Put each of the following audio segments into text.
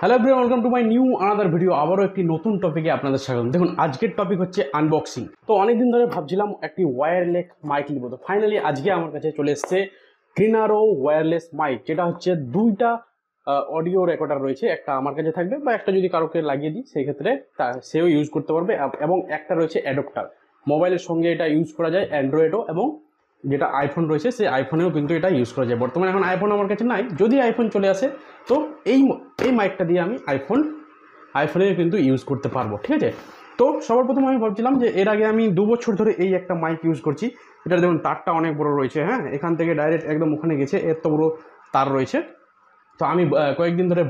Hello everyone, welcome to my new another video. আবারও একটি নতুন টপিকে আপনাদের স্বাগত। দেখুন, আজকের টপিক হচ্ছে আনবক্সিং। তো অনেকদিন ধরে ভাবছিলাম একটি ওয়্যারলেস মাইক নিব, তো ফাইনালি আজকে আমার কাছে চলে এসছে গ্রিনারো ওয়্যারলেস মাইক, যেটা হচ্ছে দুইটা অডিও রেকর্ডার রয়েছে। একটা আমার কাছে থাকবে বা একটা যদি কারোকে লাগিয়ে দিই সেই ক্ষেত্রে সেও ইউজ করতে পারবে, এবং একটা রয়েছে অ্যাডপ্টার। মোবাইলের সঙ্গে এটা ইউজ করা যায়, অ্যান্ড্রয়েডও, এবং যেটা আইফোন রয়েছে সেই আইফোনেও কিন্তু এটা ইউজ করা যায়। বর্তমানে এখন আইফোন আমার কাছে নাই, যদি আইফোন চলে আসে তো এই মাইকটা দিয়ে আমি আইফোনে কিন্তু ইউজ করতে পারবো, ঠিক আছে। তো সবার প্রথমে আমি ভাবছিলাম যে এর আগে আমি 2 বছর ধরে এই একটা মাইক ইউজ করছি। এটা দেখুন, তারটা অনেক বড় রয়েছে, হ্যাঁ, এখান থেকে ডাইরেক্ট একদম ওখানে গেছে, এত বড় তার রয়েছে। তো আমি কয়েকদিন ধরে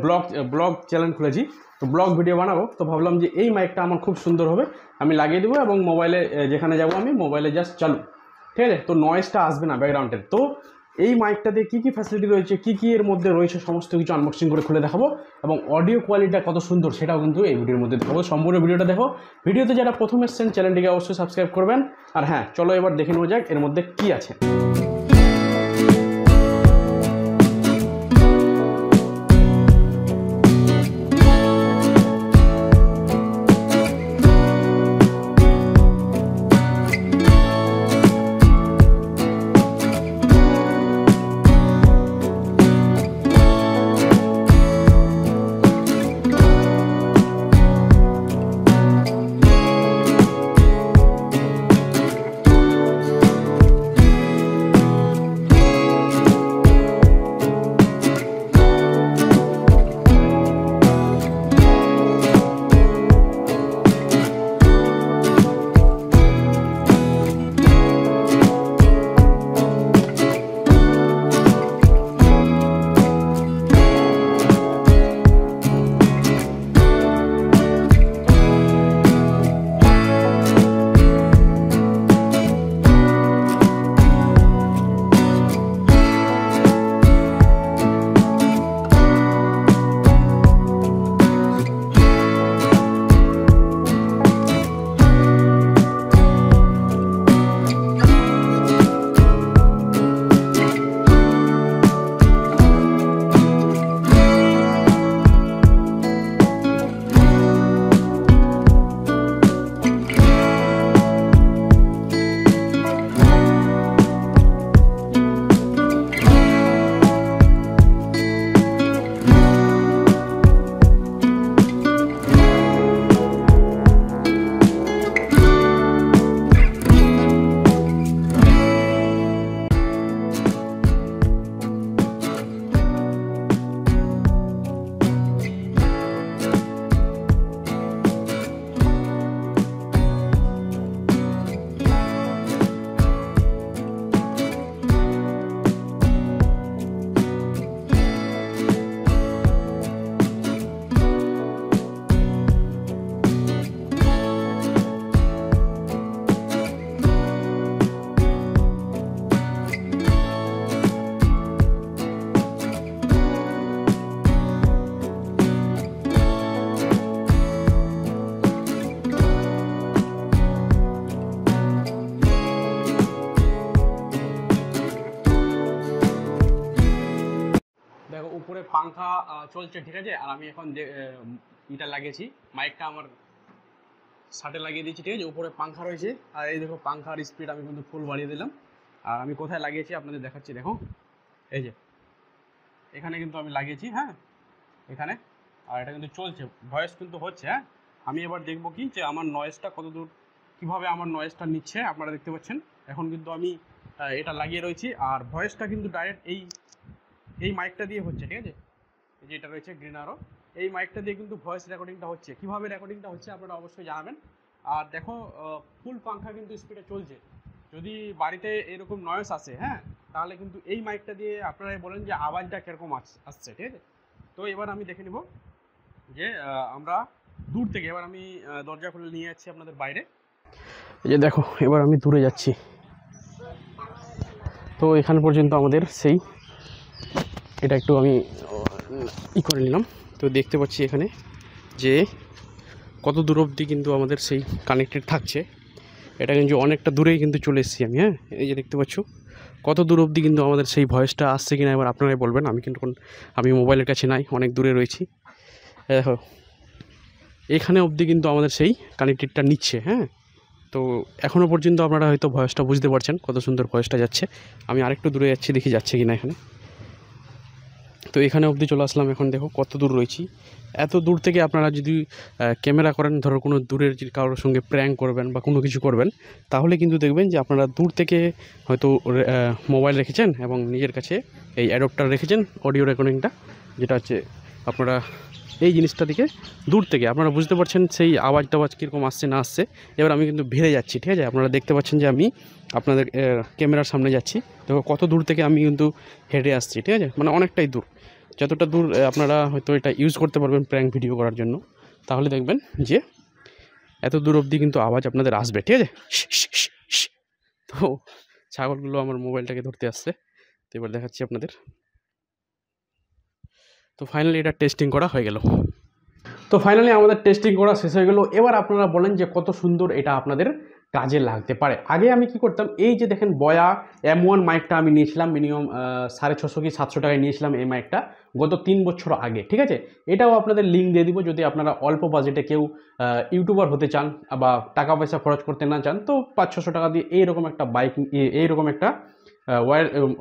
ব্লগ চ্যানেল খুলেছি, তো ব্লগ ভিডিও বানাবো। তো ভাবলাম যে এই মাইকটা আমার খুব সুন্দর হবে, আমি লাগিয়ে দেবো এবং মোবাইলে যেখানে যাব আমি মোবাইলে জাস্ট চালু, ঠিক আছে। তো নয়েজটা আসবে না ব্যাকগ্রাউন্ডের। তো এই মাইকটাতে কী কী ফ্যাসিলিটি রয়েছে, কী এর মধ্যে রয়েছে, সমস্ত কিছু আনবক্সিং করে খুলে দেখাবো, এবং অডিও কোয়ালিটিটা কত সুন্দর সেটাও কিন্তু এই ভিডিওর মধ্যে দেখাবো। সম্পূর্ণ ভিডিওটা দেখো। ভিডিওতে যারা প্রথম এসেছেন চ্যানেলটিকে অবশ্যই সাবস্ক্রাইব করবেন। আর হ্যাঁ, চলো এবার দেখে নেওয়া যাক এর মধ্যে কী আছে। দেখো, উপরে পাংখা চলছে, ঠিক আছে। আর আমি এখন এটা লাগিয়েছি, মাইকটা আমার শার্টে লাগিয়ে দিয়েছি, ঠিক আছে। উপরে পাংখা রয়েছে, আর এই দেখো পাংখার স্পিড আমি কিন্তু ফুল বাড়িয়ে দিলাম। আর আমি কোথায় লাগিয়েছি আপনাদের দেখাচ্ছি, দেখো এই যে এখানে কিন্তু আমি লাগিয়েছি, হ্যাঁ, এখানে। আর এটা কিন্তু চলছে, ভয়েস কিন্তু হচ্ছে, হ্যাঁ। আমি এবার দেখবো কি যে আমার নয়েজটা কত দূর, কীভাবে আমার নয়েজটা নিচ্ছে আপনারা দেখতে পাচ্ছেন। এখন কিন্তু আমি এটা লাগিয়ে রয়েছি, আর ভয়েসটা কিন্তু ডাইরেক্ট এই মাইকটা দিয়ে হচ্ছে, ঠিক আছে। এই যে এটা রয়েছে গ্রিনারো, এই মাইকটা দিয়ে কিন্তু ভয়েস রেকর্ডিংটা হচ্ছে। কীভাবে রেকর্ডিংটা হচ্ছে আপনারা অবশ্যই জানাবেন। আর দেখো, ফুল পাংখা কিন্তু স্পিডে চলছে। যদি বাড়িতে এরকম নয়েজ আসে, হ্যাঁ, তাহলে কিন্তু এই মাইকটা দিয়ে আপনারাই বলেন যে আওয়াজটা কীরকম আসছে, ঠিক আছে। তো এবার আমি দেখে নেব যে আমরা দূর থেকে, এবার আমি দরজা খুলে নিয়ে যাচ্ছি আপনাদের বাইরে। এই যে দেখো, এবার আমি দূরে যাচ্ছি। তো এখান পর্যন্ত আমাদের সেই এটা একটু আমি করে নিলাম। তো দেখতে পাচ্ছি এখানে যে কত দূর অবধি কিন্তু আমাদের সেই কানেক্টেড থাকছে। এটা কিন্তু অনেকটা দূরেই কিন্তু চলে এসেছি আমি, হ্যাঁ, এই যে দেখতে পাচ্ছ কত দূর অবধি কিন্তু আমাদের সেই ভয়েসটা আসছে কিনা এবার আপনারাই বলবেন। আমি কিন্তু আমি মোবাইলের কাছে নাই, অনেক দূরে রয়েছি। দেখো এখানে অবধি কিন্তু আমাদের সেই কানেক্টেডটা নিচ্ছে। হ্যাঁ, তো এখনও পর্যন্ত আপনারা হয়তো ভয়েসটা বুঝতে পারছেন, কত সুন্দর ভয়েসটা যাচ্ছে। আমি আরেকটু দূরে যাচ্ছি, দেখি যাচ্ছে কি না এখানে। তো এখানে অবধি চলে আসলাম। এখন দেখো কত দূর রয়েছি। এত দূর থেকে আপনারা যদি ক্যামেরা করেন, ধরো কোনো দূরের যদি কারোর সঙ্গে প্র্যাঙ্ক করবেন বা কোনো কিছু করবেন, তাহলে কিন্তু দেখবেন যে আপনারা দূর থেকে হয়তো মোবাইল রেখেছেন এবং নিজের কাছে এই অ্যাডপ্টার রেখেছেন অডিও রেকর্ডিংটা, যেটা হচ্ছে আপনারা এই জিনিসটা থেকে দূর থেকে আপনারা বুঝতে পারছেন সেই আওয়াজ টাওয়াজ কীরকম আসছে না আসছে। এবার আমি কিন্তু ভিড়ে যাচ্ছি, ঠিক আছে? আপনারা দেখতে পাচ্ছেন যে আমি আপনাদের ক্যামেরার সামনে যাচ্ছি। দেখো কত দূর থেকে আমি কিন্তু হেঁটে আসছি, ঠিক আছে? মানে অনেকটাই দূর। যতটা দূর আপনারা হয়তো এটা ইউজ করতে পারবেন প্র্যাঙ্ক ভিডিও করার জন্য, তাহলে দেখবেন যে এত দূর অবধি কিন্তু আওয়াজ আপনাদের আসবে, ঠিক আছে? তো ছাগলগুলো আমার মোবাইলটাকে ধরতে আসছে, তো এবার দেখাচ্ছি আপনাদের। তো ফাইনালি এটা টেস্টিং করা হয়ে গেল। তো ফাইনালি আমাদের টেস্টিং করা শেষ হয়ে গেল। এবার আপনারা বলেন যে কত সুন্দর এটা আপনাদের কাজে লাগতে পারে। আগে আমি কি করতাম, এই যে দেখেন বয়া M1 মাইকটা আমি নিয়েছিলাম মিনিমাম 650 কি 700 টাকায় নিয়েছিলাম এই মাইকটা গত 3 বছর আগে, ঠিক আছে? এটাও আপনাদের লিঙ্ক দিয়ে দিব, যদি আপনারা অল্প বাজেটে কেউ ইউটিউবার হতে চান বা টাকা পয়সা খরচ করতে না চান, তো 500-600 টাকা দিয়ে এইরকম একটা এইরকম একটা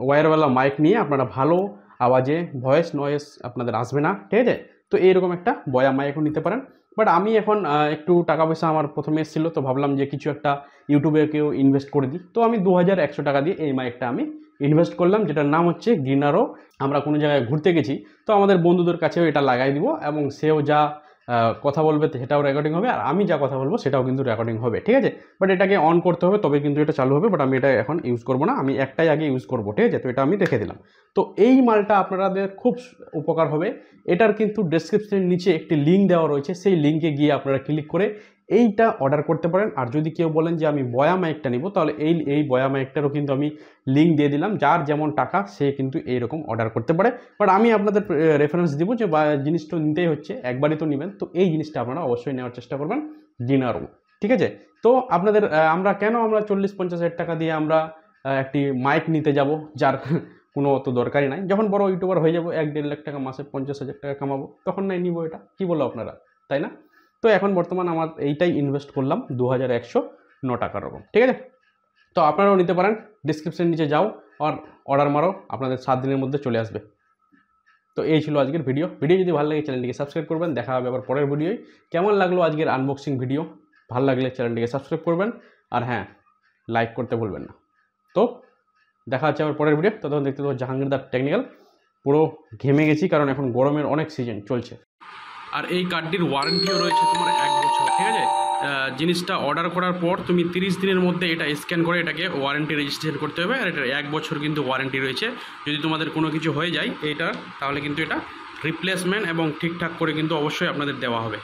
ওয়্যারওয়ালা মাইক নিয়ে আপনারা ভালো আওয়াজে ভয়েস নয়েস আপনাদের আসবে না, ঠিক আছে? তো এইরকম একটা বয়া মাইকও নিতে পারেন। বাট আমি এখন একটু টাকা পয়সা আমার প্রথমে এসেছিলো, তো ভাবলাম যে কিছু একটা ইউটিউবে কেউ ইনভেস্ট করে দিই। তো আমি 2100 টাকা দিয়ে এই মাইকটা আমি ইনভেস্ট করলাম, যেটার নাম হচ্ছে গ্রিনারো। আমরা কোনো জায়গায় ঘুরতে গেছি, তো আমাদের বন্ধুদের কাছেও এটা লাগাই দিব এবং সেও যা কথা বলবে সেটাও রেকর্ডিং হবে, আর আমি যা কথা বলবো সেটাও কিন্তু রেকর্ডিং হবে, ঠিক আছে? বাট এটাকে অন করতে হবে, তবে কিন্তু এটা চালু হবে। বাট আমি এটা এখন ইউজ করবো না, আমি একটাই আগে ইউজ করবো, ঠিক আছে? তো এটা আমি রেখে দিলাম। তো এই মালটা আপনাদের খুব উপকার হবে। এটার কিন্তু ডেসক্রিপশনের নিচে একটি লিঙ্ক দেওয়া রয়েছে, সেই লিঙ্কে গিয়ে আপনারা ক্লিক করে এইটা অর্ডার করতে পারেন। আর যদি কেউ বলেন যে আমি বয়া মাইকটা নিব, তাহলে এই বয়া মাইকটারও কিন্তু আমি লিঙ্ক দিয়ে দিলাম। যার যেমন টাকা সে কিন্তু এইরকম অর্ডার করতে পারে। বাট আমি আপনাদের রেফারেন্স দিব যে জিনিসটা নিতেই হচ্ছে, একবারই তো নেবেন, তো এই জিনিসটা আপনারা অবশ্যই নেওয়ার চেষ্টা করবেন, গ্রিনারো, ঠিক আছে? তো আপনাদের আমরা 40-50 হাজার টাকা দিয়ে আমরা একটি মাইক নিতে যাব, যার কোনো অত দরকারই নাই। যখন বড় ইউটিউবার হয়ে যাবো, 1-1.5 লাখ টাকা মাসে 50,000 টাকা কামাবো, তখন নাই নিব এটা, কি বলো আপনারা, তাই না? তো এখন বর্তমান আমার এইটাই ইনভেস্ট করলাম 2109 টাকার রকম, ঠিক আছে? তো আপনারাও নিতে পারেন, ডিসক্রিপশনের নিচে যাও আর অর্ডার মারো, আপনাদের 7 দিনের মধ্যে চলে আসবে। তো এই ছিল আজকের ভিডিও যদি ভালো লাগে চ্যানেলটিকে সাবস্ক্রাইব করবেন। দেখা হবে আবার পরের ভিডিওয়। কেমন লাগলো আজকের আনবক্সিং ভিডিও? ভালো লাগলে চ্যানেলটিকে সাবস্ক্রাইব করবেন, আর হ্যাঁ, লাইক করতে ভুলবেন না। তো দেখা হচ্ছে আবার পরের ভিডিও। ততক্ষণ দেখতে থাকো জাহাঙ্গীর দা টেকনিক্যাল। পুরো ঘেমে গেছি, কারণ এখন গরমের অনেক সিজন চলছে। আর এই কার্ডটির ওয়ারেন্টিও রয়েছে তোমার 1 বছর, ঠিক আছে? জিনিসটা অর্ডার করার পর তুমি 30 দিনের মধ্যে এটা স্ক্যান করে এটাকে ওয়ারেন্টি রেজিস্ট্রেশন করতে হবে। আর এটা 1 বছর কিন্তু ওয়ারেন্টি রয়েছে। যদি তোমাদের কোনো কিছু হয়ে যায় এটা, তাহলে কিন্তু এটা রিপ্লেসমেন্ট এবং ঠিকঠাক করে কিন্তু অবশ্যই আপনাদের দেওয়া হবে।